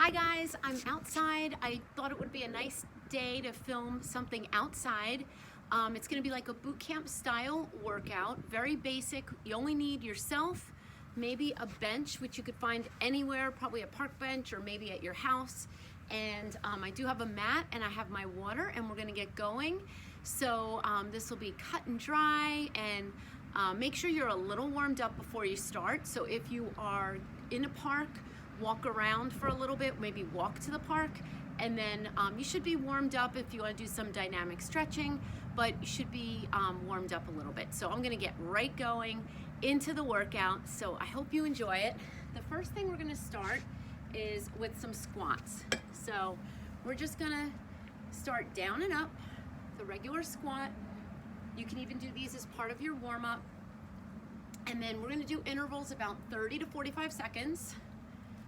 Hi guys, I'm outside. I thought it would be a nice day to film something outside. It's gonna be like a boot camp style workout, very basic. You only need yourself, maybe a bench, which you could find anywhere, probably a park bench or maybe at your house. And I do have a mat and I have my water and we're gonna get going. So this will be cut and dry, and make sure you're a little warmed up before you start. So if you are in a park, walk around for a little bit, maybe walk to the park, and then you should be warmed up if you want to do some dynamic stretching, but you should be warmed up a little bit. So I'm gonna get right going into the workout, so I hope you enjoy it. The first thing we're gonna start is with some squats. So we're just gonna start down and up, the regular squat. You can even do these as part of your warm-up. And then we're gonna do intervals about 30 to 45 seconds.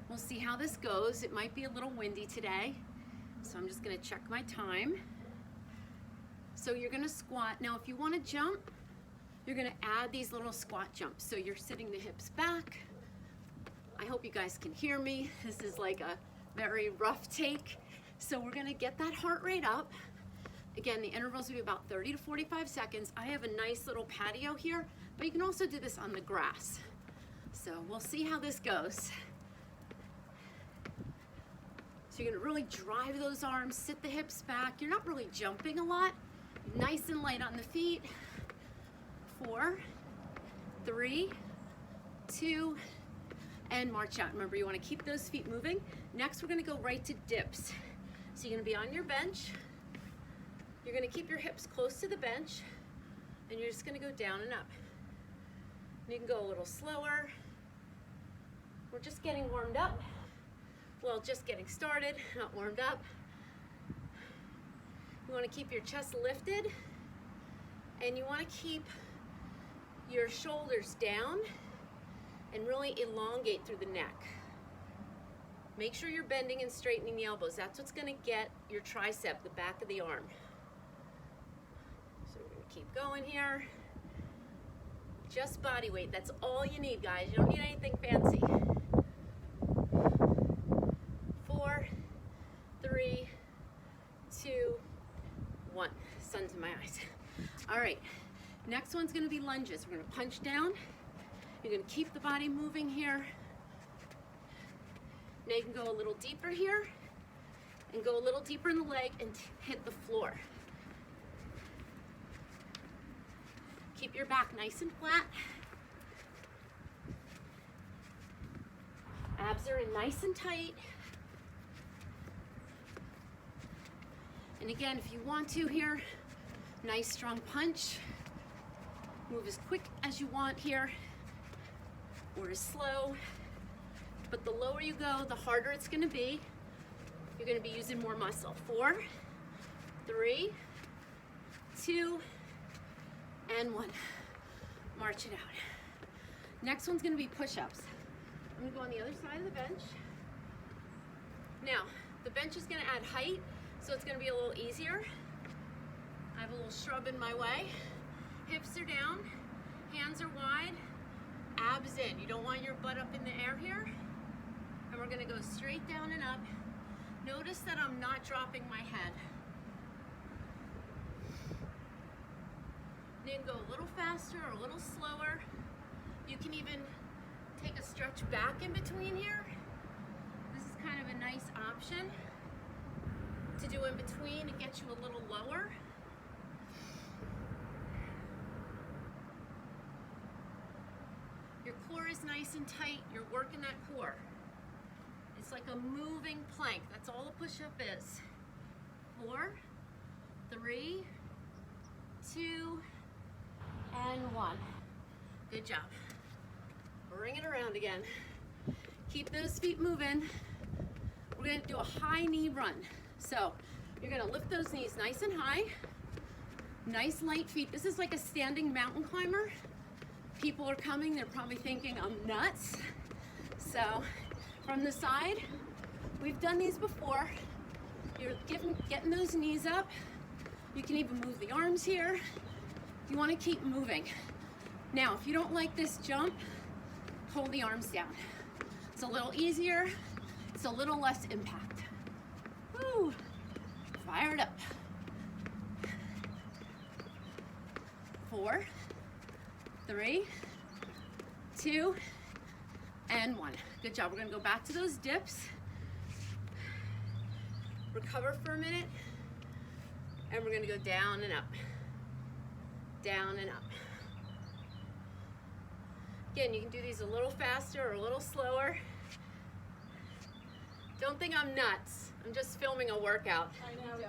We'll see how this goes. It might be a little windy today, so I'm just gonna check my time. So you're gonna squat. Now if you wanna jump, you're gonna add these little squat jumps. So you're sitting the hips back. I hope you guys can hear me. This is like a very rough take. So we're gonna get that heart rate up. Again, the intervals will be about 30 to 45 seconds. I have a nice little patio here, but you can also do this on the grass. So we'll see how this goes. So you're gonna really drive those arms, sit the hips back. You're not really jumping a lot. Nice and light on the feet. 4, 3, 2, and march out. Remember, you wanna keep those feet moving. Next, we're gonna go right to dips. So you're gonna be on your bench. You're gonna keep your hips close to the bench, and you're just gonna go down and up. You can go a little slower. We're just getting warmed up. Well, just getting started, not warmed up. You want to keep your chest lifted, and you want to keep your shoulders down and really elongate through the neck. Make sure you're bending and straightening the elbows. That's what's going to get your tricep, the back of the arm. So we're going to keep going here. Just body weight. That's all you need, guys. You don't need anything fancy. 4, 3, 2, 1. Sun's in my eyes. All right, next one's gonna be lunges. We're gonna punch down. You're gonna keep the body moving here. Now you can go a little deeper here and go a little deeper in the leg and hit the floor. Keep your back nice and flat. Abs are in nice and tight. And again, if you want to here, nice strong punch. Move as quick as you want here, or as slow. But the lower you go, the harder it's gonna be. You're gonna be using more muscle. 4, 3, 2, and 1. March it out. Next one's gonna be push-ups. I'm gonna go on the other side of the bench. Now, the bench is gonna add height, so it's gonna be a little easier. I have a little shrub in my way. Hips are down, hands are wide, abs in. You don't want your butt up in the air here. And we're gonna go straight down and up. Notice that I'm not dropping my head. You can go a little faster or a little slower. You can even take a stretch back in between here. This is kind of a nice option to do in between. It gets you a little lower. Your core is nice and tight. You're working that core. It's like a moving plank. That's all a push-up is. 4, 3, 2, and 1. Good job. Bring it around again. Keep those feet moving. We're gonna do a high knee run. So you're gonna lift those knees nice and high. Nice light feet. This is like a standing mountain climber. People are coming, they're probably thinking I'm nuts. So from the side, we've done these before. You're getting those knees up. You can even move the arms here. You wanna keep moving. Now, if you don't like this jump, hold the arms down. It's a little easier. It's a little less impact. Woo, fired up. 4, 3, 2, and 1. Good job. We're gonna go back to those dips. Recover for a minute, and we're gonna go down and up. Down and up. Again, you can do these a little faster or a little slower. Don't think I'm nuts. I'm just filming a workout. I know.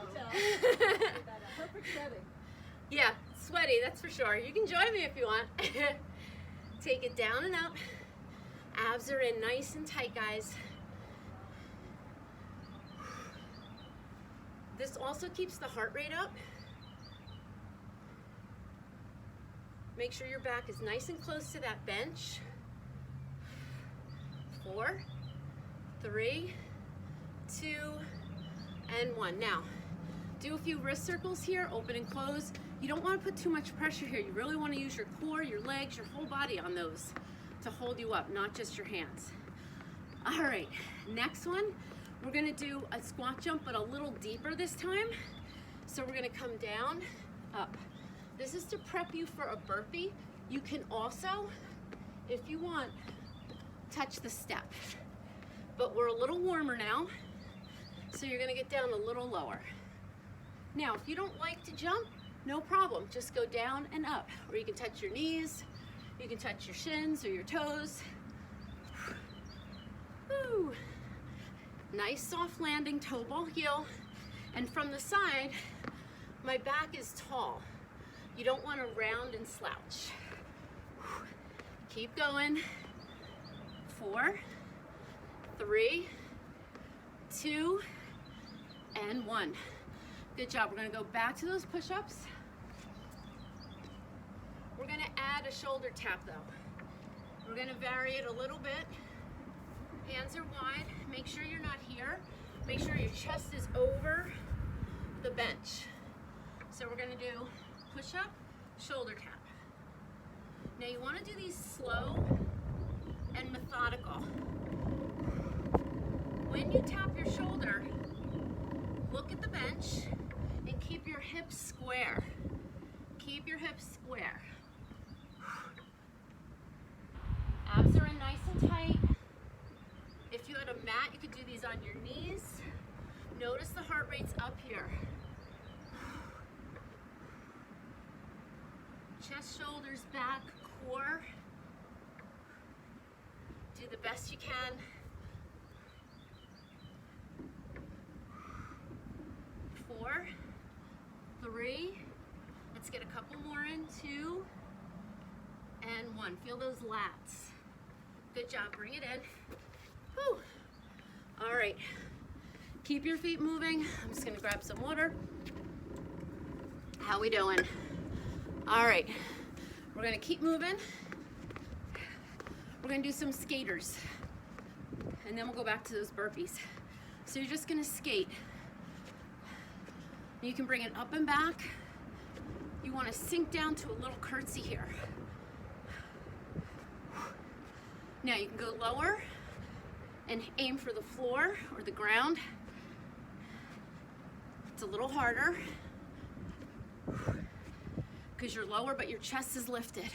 Perfect setting. Yeah, sweaty, that's for sure. You can join me if you want. Take it down and up. Abs are in nice and tight, guys. This also keeps the heart rate up. Make sure your back is nice and close to that bench. 4, 3, 2, and 1. Now, do a few wrist circles here, open and close. You don't want to put too much pressure here. You really want to use your core, your legs, your whole body on those to hold you up, not just your hands. All right, next one, we're gonna do a squat jump, but a little deeper this time. So we're gonna come down, up. This is to prep you for a burpee. You can also, if you want, touch the step. But we're a little warmer now, so you're gonna get down a little lower. Now, if you don't like to jump, no problem. Just go down and up. Or you can touch your knees, you can touch your shins or your toes. Woo. Nice soft landing, toe ball heel. And from the side, my back is tall. You don't want to round and slouch. Keep going. 4, 3, 2, and 1. Good job. We're going to go back to those push-ups. We're going to add a shoulder tap though. We're going to vary it a little bit. Hands are wide. Make sure you're not here. Make sure your chest is over the bench. So we're going to do push-up, shoulder tap. Now you want to do these slow and methodical. When you tap your shoulder, look at the bench and keep your hips square. Keep your hips square. Abs are in nice and tight. If you had a mat, you could do these on your knees. Notice the heart rate's up here. Chest, shoulders, back, core. Do the best you can. 4, 3, let's get a couple more in, 2, and 1. Feel those lats. Good job, bring it in. Whew. All right, keep your feet moving. I'm just gonna grab some water. How we doing? All right, we're gonna keep moving. We're gonna do some skaters, and then we'll go back to those burpees. So you're just gonna skate. You can bring it up and back. You wanna sink down to a little curtsy here. Now you can go lower and aim for the floor or the ground. It's a little harder because you're lower, but your chest is lifted.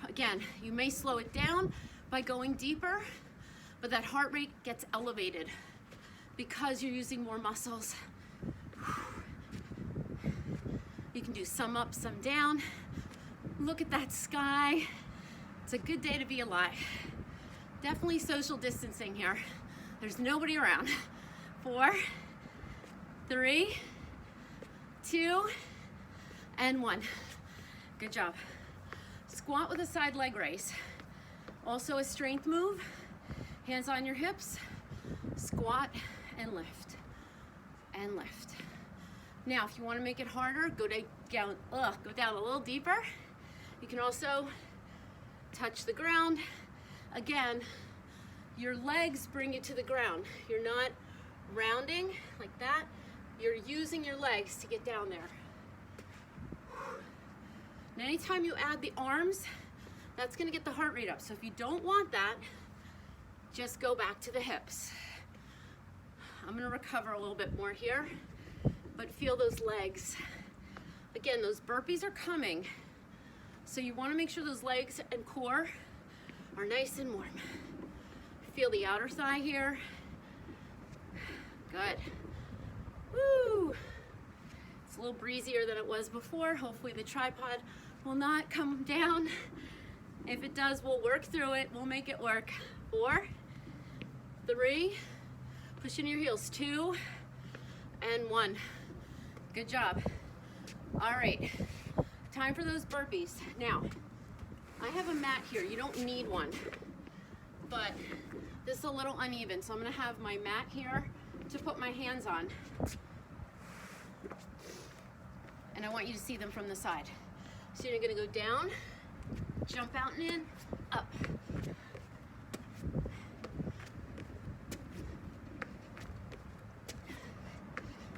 Again, you may slow it down by going deeper, but that heart rate gets elevated because you're using more muscles. You can do some up, some down. Look at that sky. It's a good day to be alive. Definitely social distancing here. There's nobody around. 4, 3, 2, and 1. Good job. Squat with a side leg raise. Also a strength move. Hands on your hips. Squat and lift. And lift. Now, if you want to make it harder, go down a little deeper. You can also touch the ground. Again, your legs bring you to the ground. You're not rounding like that. You're using your legs to get down there. And anytime you add the arms, that's gonna get the heart rate up. So if you don't want that, just go back to the hips. I'm gonna recover a little bit more here, but feel those legs. Again, those burpees are coming, so you wanna make sure those legs and core are nice and warm. Feel the outer thigh here. Good. Woo! It's a little breezier than it was before. Hopefully the tripod will not come down. If it does, we'll work through it. We'll make it work. 4, 3, push in your heels. 2 and 1. Good job. All right, time for those burpees. Now, I have a mat here. You don't need one, but this is a little uneven, so I'm gonna have my mat here to put my hands on. And I want you to see them from the side. So you're gonna go down, jump out and in, up.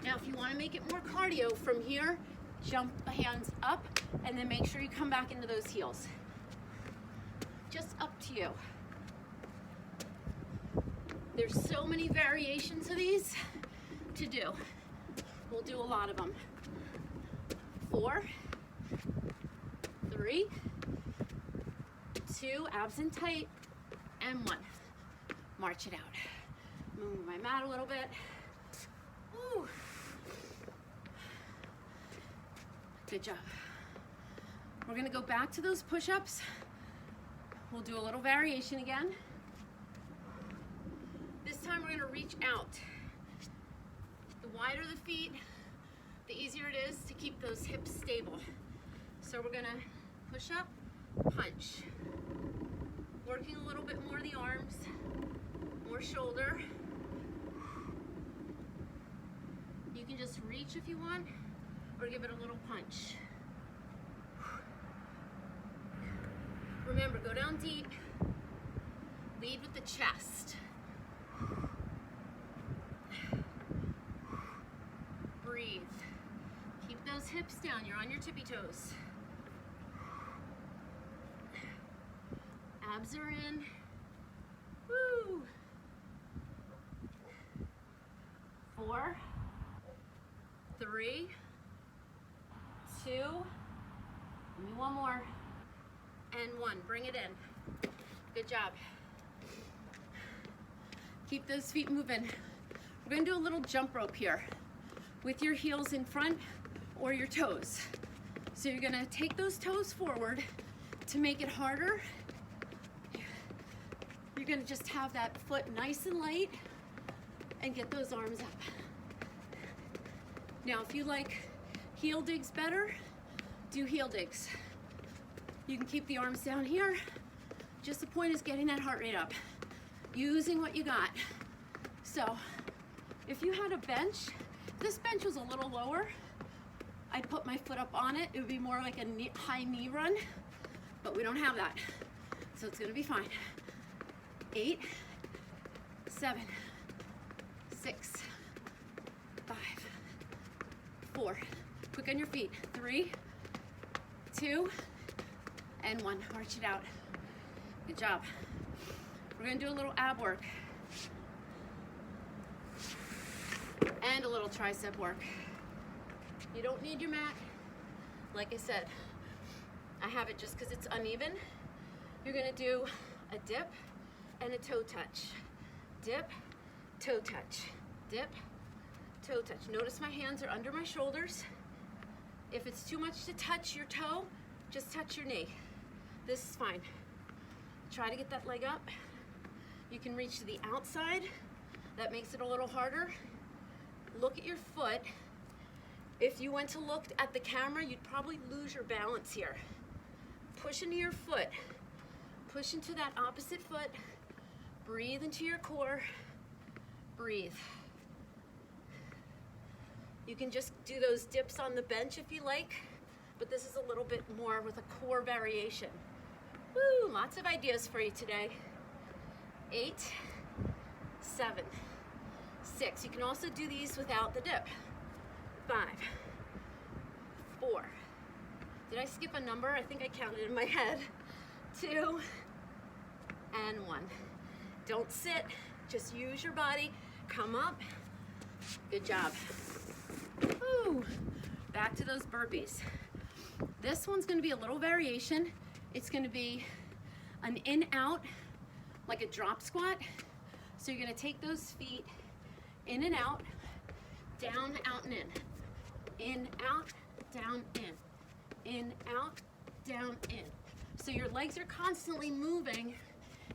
Now if you wanna make it more cardio from here, jump the hands up and then make sure you come back into those heels. Just up to you. There's so many variations of these to do. We'll do a lot of them. 4, 3, 2, abs in tight, and 1. March it out. Move my mat a little bit. Woo. Good job. We're gonna go back to those push-ups. We'll do a little variation again. This time we're gonna reach out. The wider the feet, the easier it is to keep those hips stable. So we're gonna push up, punch. Working a little bit more the arms, more shoulder. You can just reach if you want, or give it a little punch. Remember, go down deep. Lead with the chest. Breathe. Keep those hips down. You're on your tippy toes. Abs are in. Woo! 4, 3, 2, give me one more, and 1. Bring it in. Good job. Keep those feet moving. We're gonna do a little jump rope here with your heels in front or your toes. So you're gonna take those toes forward to make it harder. You're gonna just have that foot nice and light and get those arms up. Now, if you like heel digs better, do heel digs. You can keep the arms down here. Just the point is getting that heart rate up, using what you got. So, if you had a bench, if this bench was a little lower, I'd put my foot up on it. It would be more like a high knee run, but we don't have that. So it's gonna be fine. 8, 7, 6, 5, 4. Quick on your feet. 3, 2, and 1. Arch it out. Good job. We're gonna do a little ab work and a little tricep work. You don't need your mat. Like I said, I have it just because it's uneven. You're gonna do a dip and a toe touch. Dip, toe touch. Dip, toe touch. Notice my hands are under my shoulders. If it's too much to touch your toe, just touch your knee. This is fine. Try to get that leg up. You can reach to the outside. That makes it a little harder. Look at your foot. If you went to look at the camera, you'd probably lose your balance here. Push into your foot. Push into that opposite foot. Breathe into your core. Breathe. You can just do those dips on the bench if you like, but this is a little bit more with a core variation. Woo, lots of ideas for you today. 8, 7, 6. You can also do these without the dip. 5, 4. Did I skip a number? I think I counted in my head. 2, and 1. Don't sit, just use your body. Come up, Good job. Woo. Back to those burpees. This one's gonna be a little variation. It's gonna be an in-out, like a drop squat. So you're gonna take those feet in and out, down, out, and in. In, out, down, in, out, down, in. So your legs are constantly moving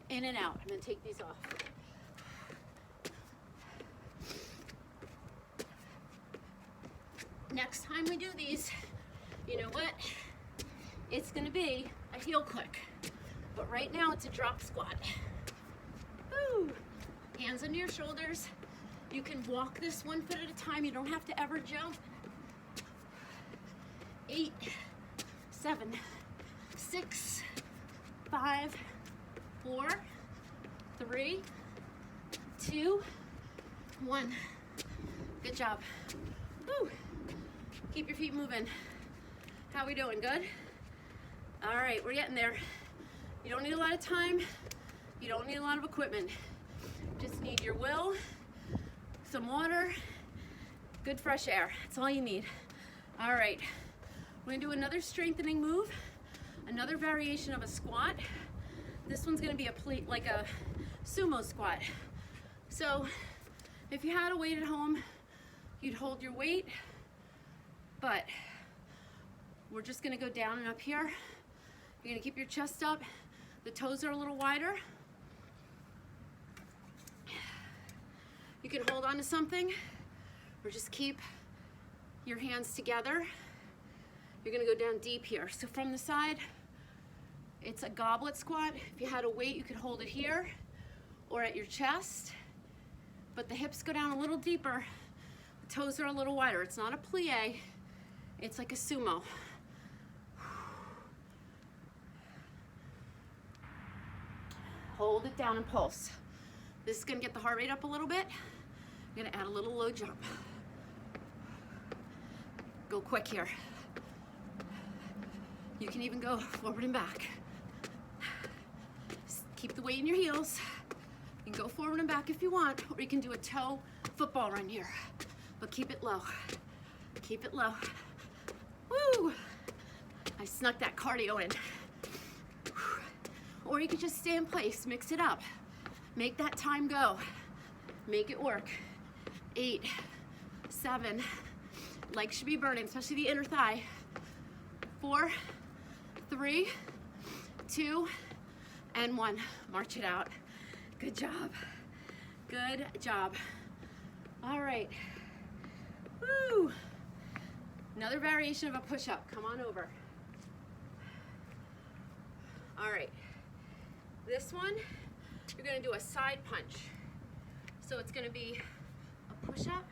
in and out. I'm gonna take these off. Next time we do these, you know what? It's gonna be a heel click. But right now it's a drop squat. Woo! Hands under your shoulders. You can walk this 1 foot at a time. You don't have to ever jump. 8, 7, 6, 5, 4, 3, 2, 1. Good job. Woo. Keep your feet moving. How we doing? Good? All right, we're getting there. You don't need a lot of time. You don't need a lot of equipment. Just need your will, some water, good fresh air. That's all you need. All right, we're gonna do another strengthening move, another variation of a squat. This one's gonna be like a sumo squat. So if you had a weight at home, you'd hold your weight, but we're just gonna go down and up here. You're gonna keep your chest up. The toes are a little wider. You can hold on to something or just keep your hands together. You're gonna go down deep here. So from the side, it's a goblet squat. If you had a weight, you could hold it here or at your chest, but the hips go down a little deeper. The toes are a little wider. It's not a plie, it's like a sumo. Hold it down and pulse. This is gonna get the heart rate up a little bit. I'm gonna add a little low jump. Go quick here. You can even go forward and back. Keep the weight in your heels. You can go forward and back if you want, or you can do a toe football run here. But keep it low. Keep it low. Woo! I snuck that cardio in. Or you could just stay in place, mix it up. Make that time go. Make it work. 8, 7, legs should be burning, especially the inner thigh. 4, 3, 2, and 1. March it out. Good job. Good job. All right. Woo! Another variation of a push-up. Come on over. All right. This one, you're gonna do a side punch. So it's gonna be a push-up,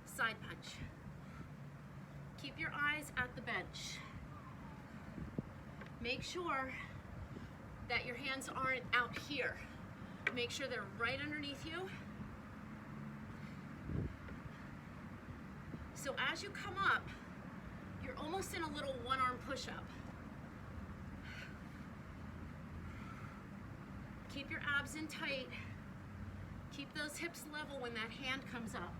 side punch. Keep your eyes at the bench. Make sure that your hands aren't out here. Make sure they're right underneath you. So as you come up, you're almost in a little one-arm push-up. Keep your abs in tight. Keep those hips level when that hand comes up.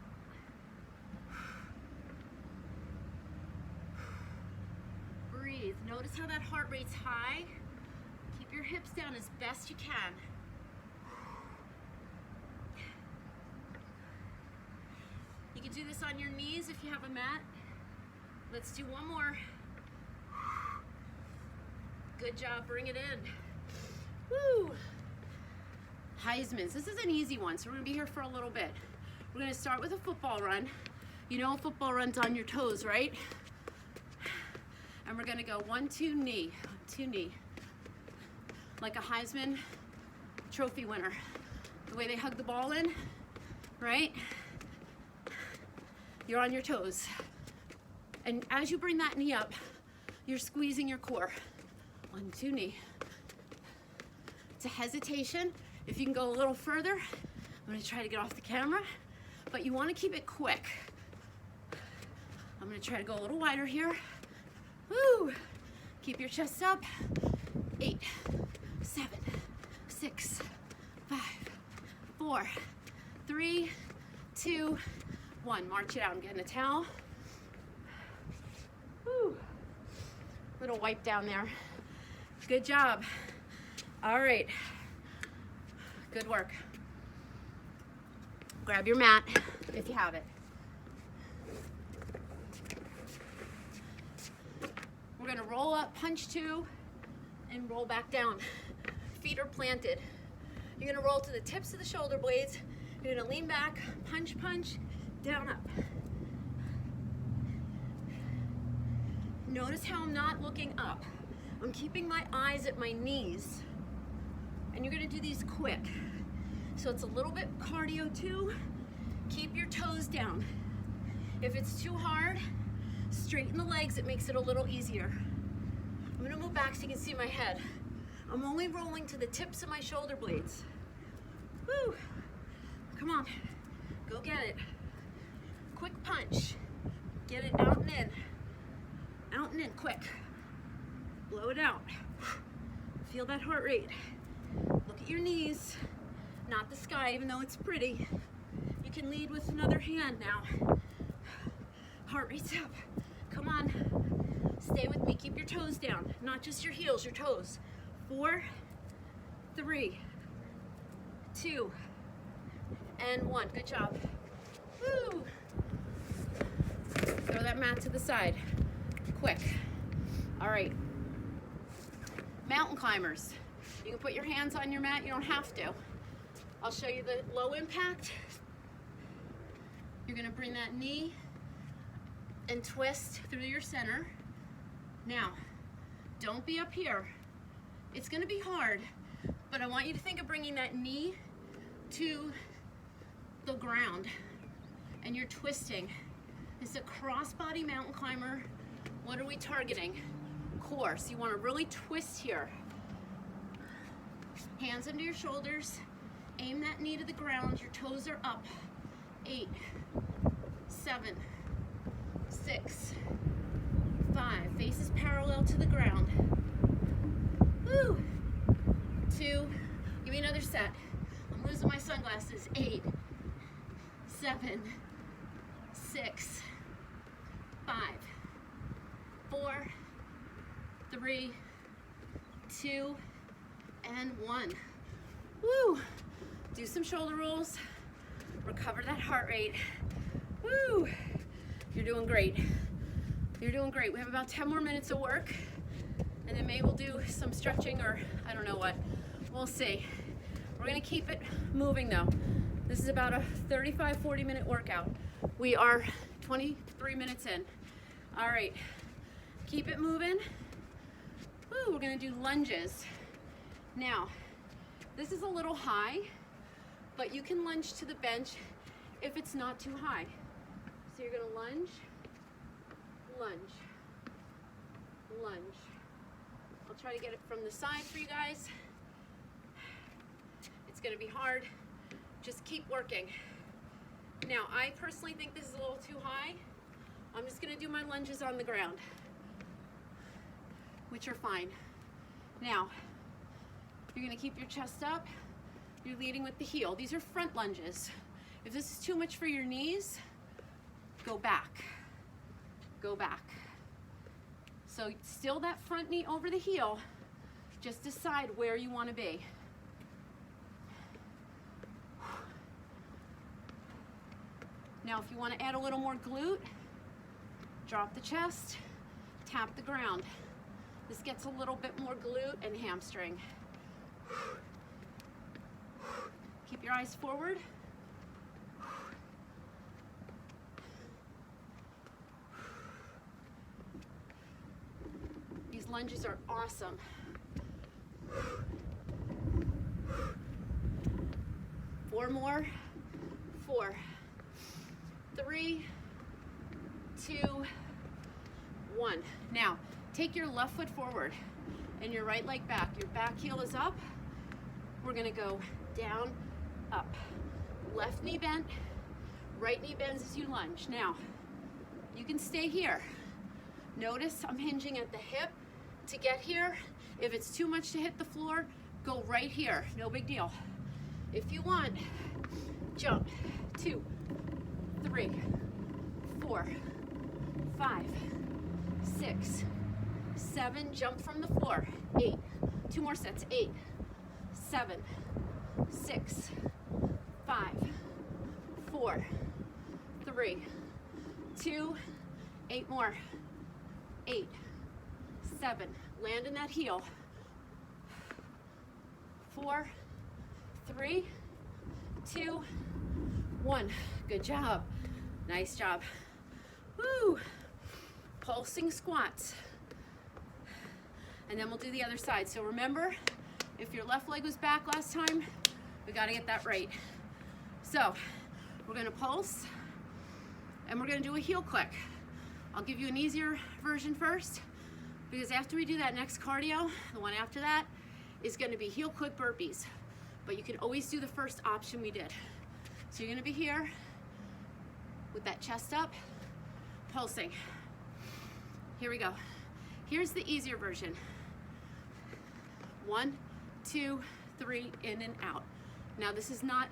Breathe. Notice how that heart rate's high. Keep your hips down as best you can. You can do this on your knees if you have a mat. Let's do one more. Good job. Bring it in. Woo! Heisman's. This is an easy one, so we're gonna be here for a little bit. We're gonna start with a football run. You know a football run's on your toes, right? And we're gonna go 1, 2, knee, 2, knee. Like a Heisman Trophy winner. The way they hug the ball in, right? You're on your toes. And as you bring that knee up, you're squeezing your core. 1, 2, knee. It's a hesitation. If you can go a little further, I'm gonna try to get off the camera, but you wanna keep it quick. I'm gonna try to go a little wider here. Woo! Keep your chest up. 8, 7, 6, 5, 4, 3, 2, 1. March it out. I'm getting a towel. Whew. Little wipe down there. Good job. All right. Good work. Grab your mat if you have it. We're gonna roll up, punch 2, and roll back down. Feet are planted. You're gonna roll to the tips of the shoulder blades. You're gonna lean back, punch, punch, down, up. Notice how I'm not looking up. I'm keeping my eyes at my knees. And you're gonna do these quick. So it's a little bit cardio too. Keep your toes down. If it's too hard, straighten the legs, it makes it a little easier. I'm gonna move back so you can see my head. I'm only rolling to the tips of my shoulder blades. Woo! Come on, go get it. Quick punch. Get it out and in. Out and in, quick. Blow it out. Feel that heart rate. Look at your knees, not the sky, even though it's pretty. You can lead with another hand now. Heart rate's up. Come on, stay with me. Keep your toes down, not just your heels, your toes. 4, 3, 2, and 1. Good job. Woo! Throw that mat to the side. Quick. All right. Mountain climbers. You can put your hands on your mat, you don't have to. I'll show you the low impact. You're gonna bring that knee and twist through your center. Now, don't be up here. It's gonna be hard, but I want you to think of bringing that knee to the ground and you're twisting. It's a crossbody mountain climber. What are we targeting? Core. So you wanna really twist here. Hands under your shoulders. Aim that knee to the ground. Your toes are up. 8, 7, 6, 5. Face is parallel to the ground. Woo! 2. Give me another set. I'm losing my sunglasses. 8, 7, 6, 5, 4, 3, 2, and 1. Woo! Do some shoulder rolls. Recover that heart rate. Woo! You're doing great. You're doing great. We have about 10 more minutes of work, and then maybe we'll do some stretching or I don't know what. We'll see. We're gonna keep it moving though. This is about a 35, 40 minute workout. We are 23 minutes in. All right, keep it moving. Woo, we're gonna do lunges. Now, this is a little high, but you can lunge to the bench if it's not too high. So you're gonna lunge, lunge, lunge. I'll try to get it from the side for you guys. It's gonna be hard. Just keep working. Now, I personally think this is a little too high. I'm just gonna do my lunges on the ground, which are fine. Now, you're gonna keep your chest up. You're leading with the heel. These are front lunges. If this is too much for your knees, go back. Go back. So still that front knee over the heel. Just decide where you want to be. Now if you want to add a little more glute, drop the chest, tap the ground. This gets a little bit more glute and hamstring. Keep your eyes forward. These lunges are awesome. 4 more. 4, 3, 2, 1. Now, take your left foot forward and your right leg back. Your back heel is up. We're gonna go down, up. Left knee bent, right knee bends as you lunge. Now, you can stay here. Notice I'm hinging at the hip to get here. If it's too much to hit the floor, go right here, no big deal. If you want, jump, 2, 3, 4, 5, 6, 7, jump from the floor, 8, 2 more sets, 8, 7, 6, 5, 4, 3, 2, 8 more, 8, 7, land in that heel, 4, 3, 2, 1, good job, nice job, woo, pulsing squats, and then we'll do the other side. So remember, if your left leg was back last time, we got to get that right. So we're going to pulse and we're going to do a heel click. I'll give you an easier version first, because after we do that next cardio, the one after that is going to be heel click burpees, but you can always do the first option we did. So you're going to be here with that chest up, pulsing. Here we go. Here's the easier version. 1, 2, 3, in and out. Now this is not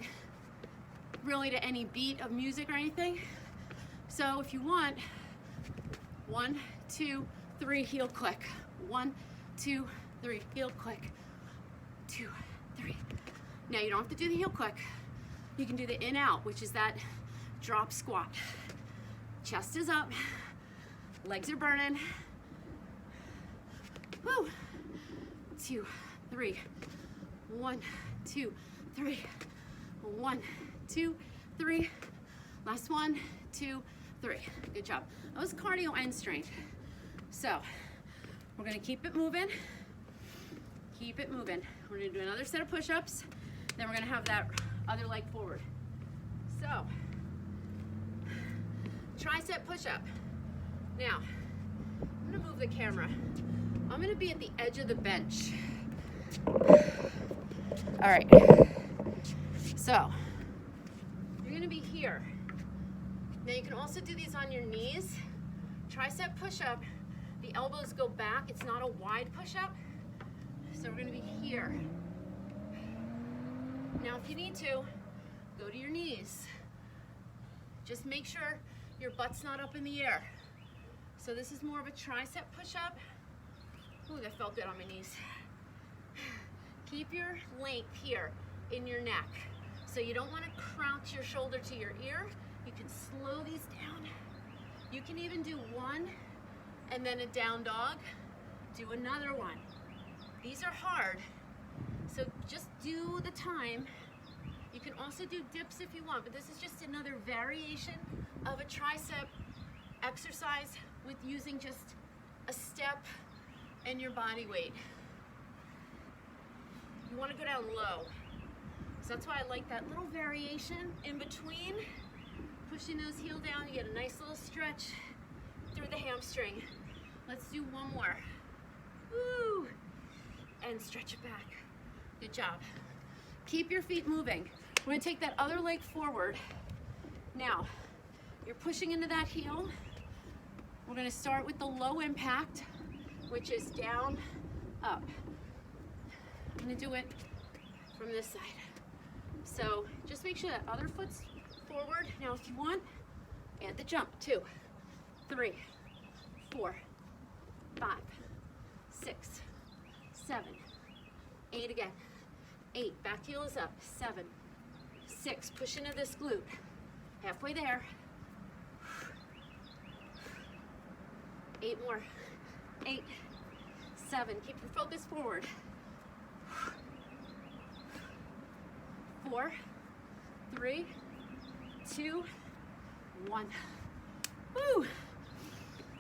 really to any beat of music or anything. So if you want, 1, 2, 3, heel click. 1, 2, 3, heel click. 2, 3. Now you don't have to do the heel click. You can do the in out, which is that drop squat. Chest is up, legs are burning. Woo. 2, 3. 1, 2, 3. 1, 2, 3. Last 1, 2, 3. Good job. That was cardio and strength. So we're gonna keep it moving. Keep it moving. We're gonna do another set of push-ups. Then we're gonna have that other leg forward. So tricep push-up. Now I'm gonna move the camera. I'm gonna be at the edge of the bench. All right. So you're gonna be here. Now you can also do these on your knees. Tricep push-up, the elbows go back. It's not a wide push-up. So we're gonna be here. Now if you need to, go to your knees. Just make sure your butt's not up in the air. So this is more of a tricep push-up. Ooh, that felt good on my knees. Keep your length here in your neck. So you don't want to crouch your shoulder to your ear. You can slow these down. You can even do one and then a down dog. Do another one. These are hard, so just do the time. You can also do dips if you want, but this is just another variation of a tricep exercise with using just a step and your body weight. You want to go down low. So that's why I like that little variation in between. Pushing those heels down, you get a nice little stretch through the hamstring. Let's do one more. Woo! And stretch it back. Good job. Keep your feet moving. We're gonna take that other leg forward. Now, you're pushing into that heel. We're gonna start with the low impact, which is down, up. I'm gonna do it from this side. So just make sure that other foot's forward. Now if you want, add the jump. 2, 3, 4, 5, 6, 7, 8 again. 8, back heel is up. 7, 6, push into this glute. Halfway there. 8 more. 8, 7, keep your focus forward. 4, 3, 2, 1. Woo!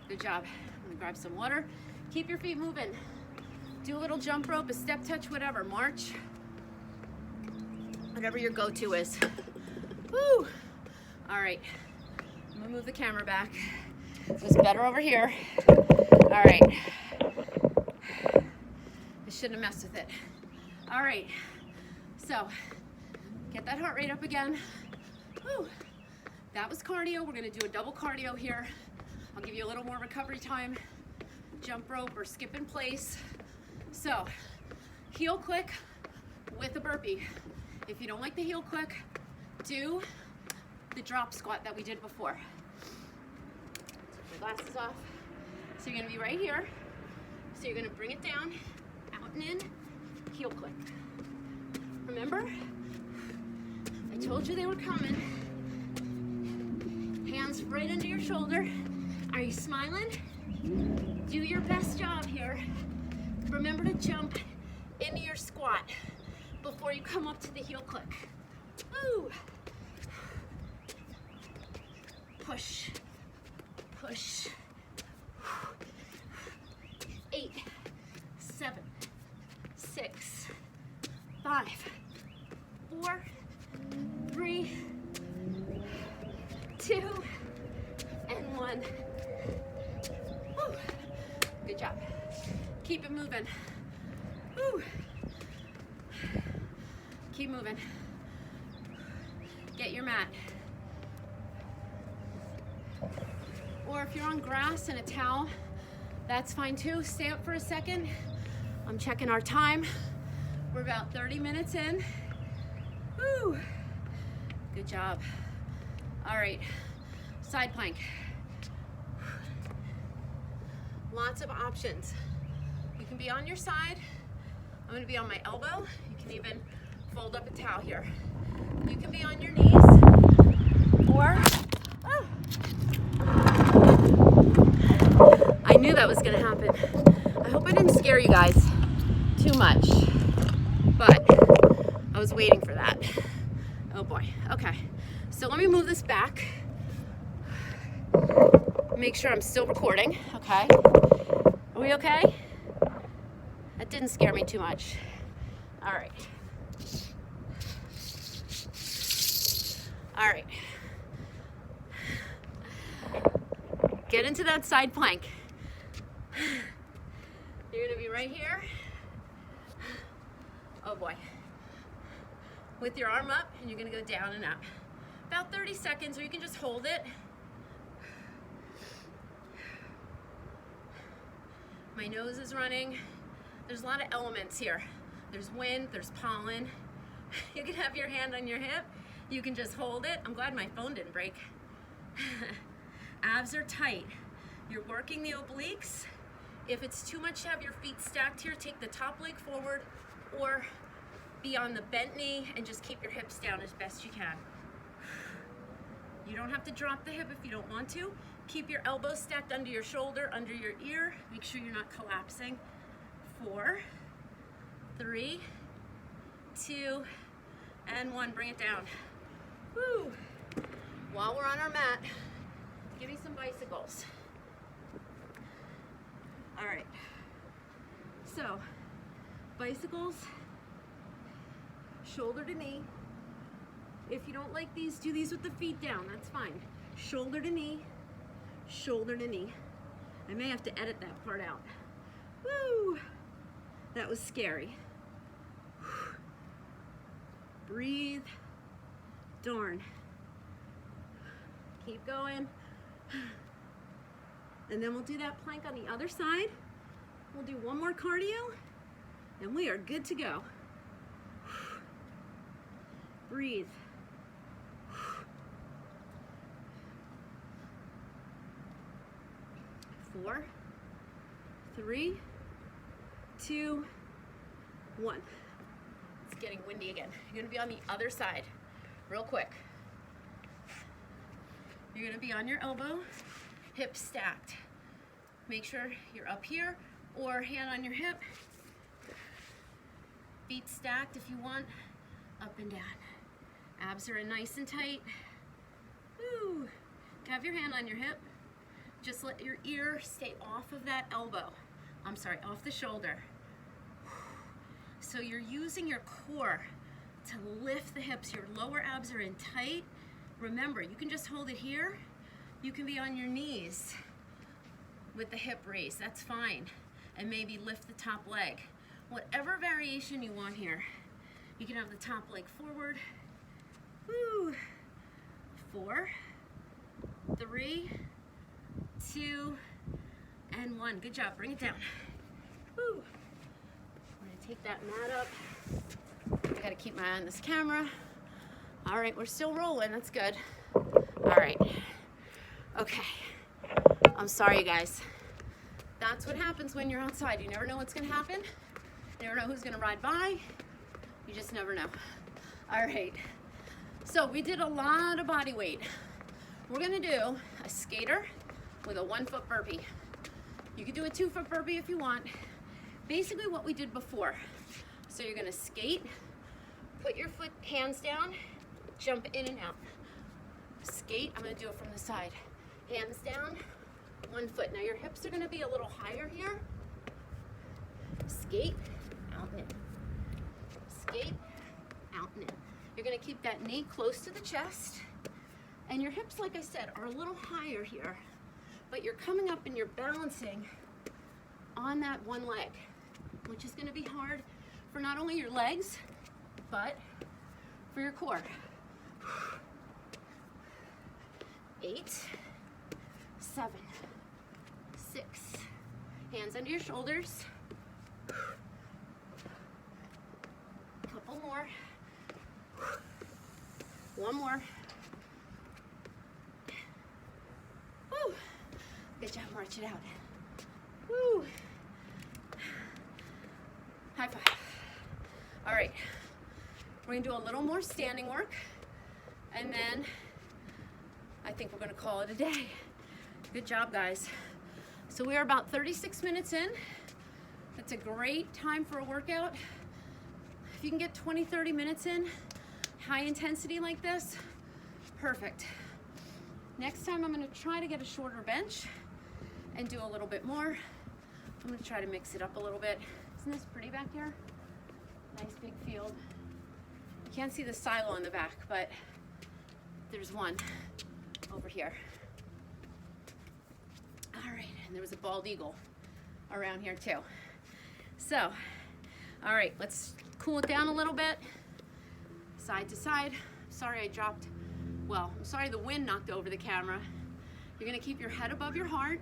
Good job. I'm gonna grab some water. Keep your feet moving. Do a little jump rope, a step touch, whatever. March. Whatever your go-to is. Woo! All right. I'm gonna move the camera back. It was better over here. All right. I shouldn't have messed with it. All right. So, get that heart rate up again. Woo! That was cardio. We're gonna do a double cardio here. I'll give you a little more recovery time. Jump rope or skip in place. So, heel click with a burpee. If you don't like the heel click, do the drop squat that we did before. Take my glasses off. So you're gonna be right here. So you're gonna bring it down, out and in, heel click. Remember? I told you they were coming. Hands right under your shoulder. Are you smiling? Do your best job here. Remember to jump into your squat before you come up to the heel click. Woo! Push, push. 8, 7, 6, 5, 4, 3, 2, and 1. Woo. Good job. Keep it moving. Woo. Keep moving. Get your mat. Or if you're on grass and a towel, that's fine too. Stay up for a second. I'm checking our time. We're about 30 minutes in. Woo. Good job. All right, side plank. Lots of options. You can be on your side. I'm gonna be on my elbow. You can even fold up a towel here. You can be on your knees, or, oh. I knew that was gonna happen. I hope I didn't scare you guys too much, but I was waiting for that. Oh boy, okay. So let me move this back. Make sure I'm still recording, okay? Are we okay? That didn't scare me too much. All right. All right. Get into that side plank. You're gonna be right here. Oh boy. With your arm up, and you're gonna go down and up. About 30 seconds, or you can just hold it. My nose is running. There's a lot of elements here. There's wind, there's pollen. You can have your hand on your hip. You can just hold it. I'm glad my phone didn't break. Abs are tight. You're working the obliques. If it's too much to have your feet stacked here, take the top leg forward or be on the bent knee and just keep your hips down as best you can. You don't have to drop the hip if you don't want to. Keep your elbows stacked under your shoulder, under your ear. Make sure you're not collapsing. 4, 3, 2, and 1. Bring it down. Woo! While we're on our mat, give me some bicycles. All right. So, bicycles, shoulder to knee. If you don't like these, do these with the feet down. That's fine. Shoulder to knee, shoulder to knee. I may have to edit that part out. Woo! That was scary. Breathe. Darn. Keep going. And then we'll do that plank on the other side. We'll do one more cardio, and we are good to go. Breathe. 4, 3, 2, 1. It's getting windy again. You're gonna be on the other side, real quick. You're gonna be on your elbow, hips stacked. Make sure you're up here or hand on your hip. Feet stacked if you want, up and down. Abs are in nice and tight. Woo. Have your hand on your hip. Just let your ear stay off of that elbow. I'm sorry, off the shoulder. So you're using your core to lift the hips. Your lower abs are in tight. Remember, you can just hold it here. You can be on your knees with the hip raise, that's fine. And maybe lift the top leg. Whatever variation you want here. You can have the top leg forward. Woo. 4, 3, 2, and 1. Good job, bring it down. Woo. I'm gonna take that mat up. I gotta keep my eye on this camera. All right, we're still rolling, that's good. All right. Okay. I'm sorry, you guys. That's what happens when you're outside. You never know what's going to happen. You never know who's going to ride by. You just never know. All right. So we did a lot of body weight. We're going to do a skater with a 1 foot burpee. You can do a 2 foot burpee if you want. Basically what we did before. So you're going to skate, put your foot hands down, jump in and out. Skate, I'm going to do it from the side. Hands down, 1 foot. Now your hips are going to be a little higher here. Skate, out and in. Skate, out and in. You're going to keep that knee close to the chest. And your hips, like I said, are a little higher here. But you're coming up and you're balancing on that one leg, which is going to be hard for not only your legs, but for your core. 8, 7, 6. Hands under your shoulders. Couple more. 1 more. Woo. Good job, march it out. Woo. High five. All right, we're gonna do a little more standing work, and then I think we're gonna call it a day. Good job, guys. So we are about 36 minutes in. That's a great time for a workout. If you can get 20, 30 minutes in, high intensity like this, perfect. Next time I'm gonna try to get a shorter bench and do a little bit more. I'm gonna try to mix it up a little bit. Isn't this pretty back here? Nice big field. You can't see the silo in the back, but there's one over here. All right, and there was a bald eagle around here too. So, all right, let's cool it down a little bit. Side to side. Sorry I dropped, well, I'm sorry the wind knocked over the camera. You're gonna keep your head above your heart.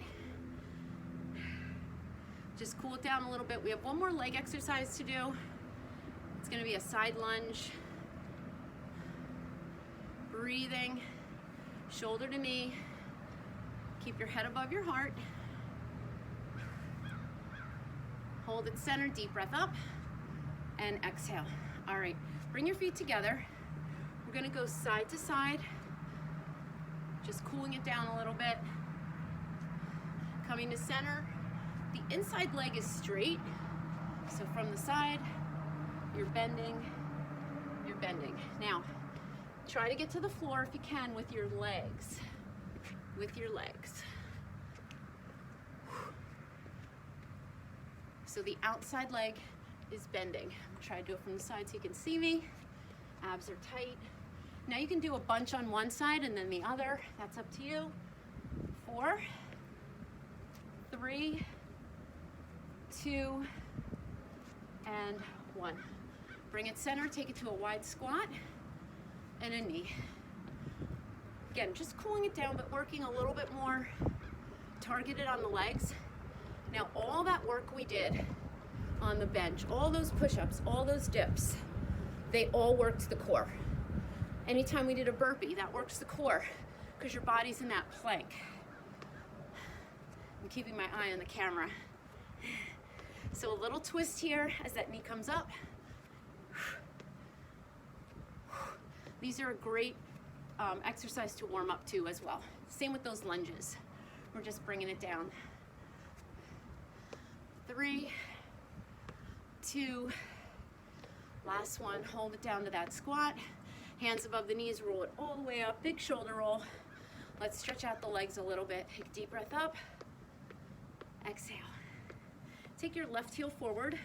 Just cool it down a little bit. We have 1 more leg exercise to do. It's gonna be a side lunge. Breathing, shoulder to knee. Keep your head above your heart. Hold it center, deep breath up, and exhale. All right, bring your feet together. We're gonna go side to side, just cooling it down a little bit. Coming to center. The inside leg is straight, so from the side, you're bending, you're bending. Now, try to get to the floor if you can with your legs, So the outside leg is bending. I'll try to do it from the side so you can see me. Abs are tight. Now you can do a bunch on one side and then the other. That's up to you. 4, 3, 2, and 1. Bring it center, take it to a wide squat and a knee. Again, just cooling it down, but working a little bit more targeted on the legs. Now, all that work we did on the bench, all those push-ups, all those dips, they all worked the core. Anytime we did a burpee, that works the core because your body's in that plank. I'm keeping my eye on the camera. So a little twist here as that knee comes up. These are a great exercise to warm up to as well. Same with those lunges. We're just bringing it down. 3, 2, last one. Hold it down to that squat. Hands above the knees, roll it all the way up. Big shoulder roll. Let's stretch out the legs a little bit. Take a deep breath up. Exhale. Take your left heel forward,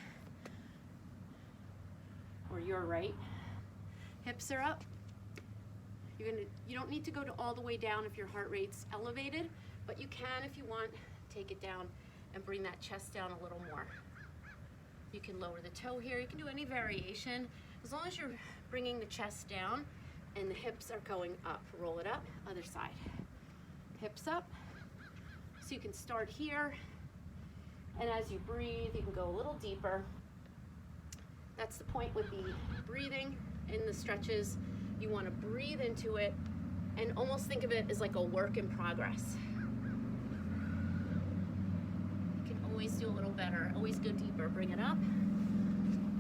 or your right. Hips are up. You don't need to go to all the way down if your heart rate's elevated, but you can, if you want, take it down and bring that chest down a little more. You can lower the toe here. You can do any variation as long as you're bringing the chest down and the hips are going up. Roll it up, other side. Hips up. So you can start here, and as you breathe, you can go a little deeper. That's the point with the breathing in the stretches. You want to breathe into it and almost think of it as like a work in progress. You can always do a little better, always go deeper. Bring it up.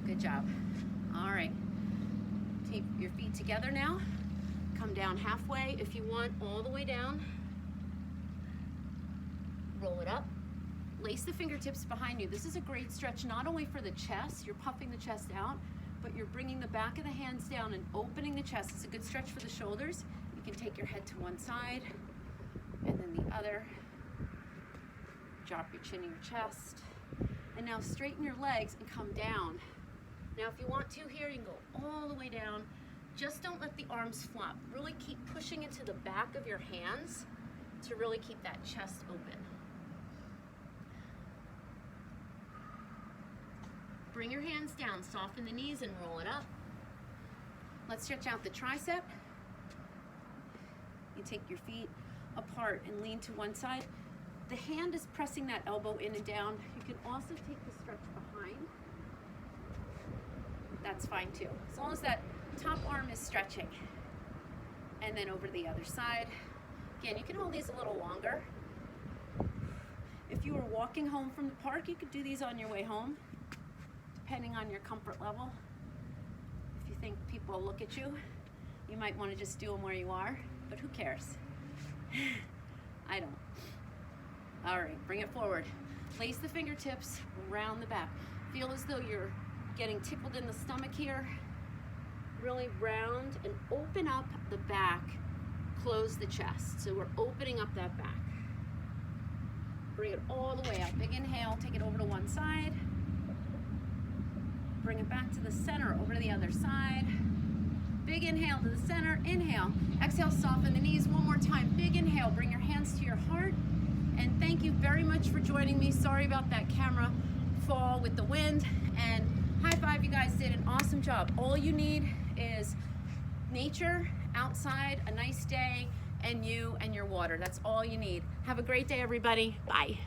Good job. All right. Take your feet together now. Come down halfway if you want, all the way down. Roll it up. Lace the fingertips behind you. This is a great stretch not only for the chest, you're puffing the chest out, but you're bringing the back of the hands down and opening the chest. It's a good stretch for the shoulders. You can take your head to one side and then the other. Drop your chin to your chest. And now straighten your legs and come down. Now if you want to here, you can go all the way down. Just don't let the arms flop. Really keep pushing into the back of your hands to really keep that chest open. Bring your hands down, soften the knees and roll it up. Let's stretch out the tricep. You take your feet apart and lean to one side. The hand is pressing that elbow in and down. You can also take the stretch behind. That's fine too, as long as that top arm is stretching. And then over to the other side. Again, you can hold these a little longer. If you were walking home from the park, you could do these on your way home, depending on your comfort level. If you think people look at you, you might want to just do them where you are, but who cares? I don't. All right, bring it forward. Place the fingertips around the back. Feel as though you're getting tickled in the stomach here. Really round and open up the back, close the chest. So we're opening up that back. Bring it all the way up. Big inhale, take it over to one side. Bring it back to the center, over to the other side. Big inhale to the center, inhale. Exhale, soften the knees one more time. Big inhale, bring your hands to your heart. And thank you very much for joining me. Sorry about that camera fall with the wind. And high five, you guys did an awesome job. All you need is nature, outside, a nice day, and you and your water. That's all you need. Have a great day, everybody. Bye.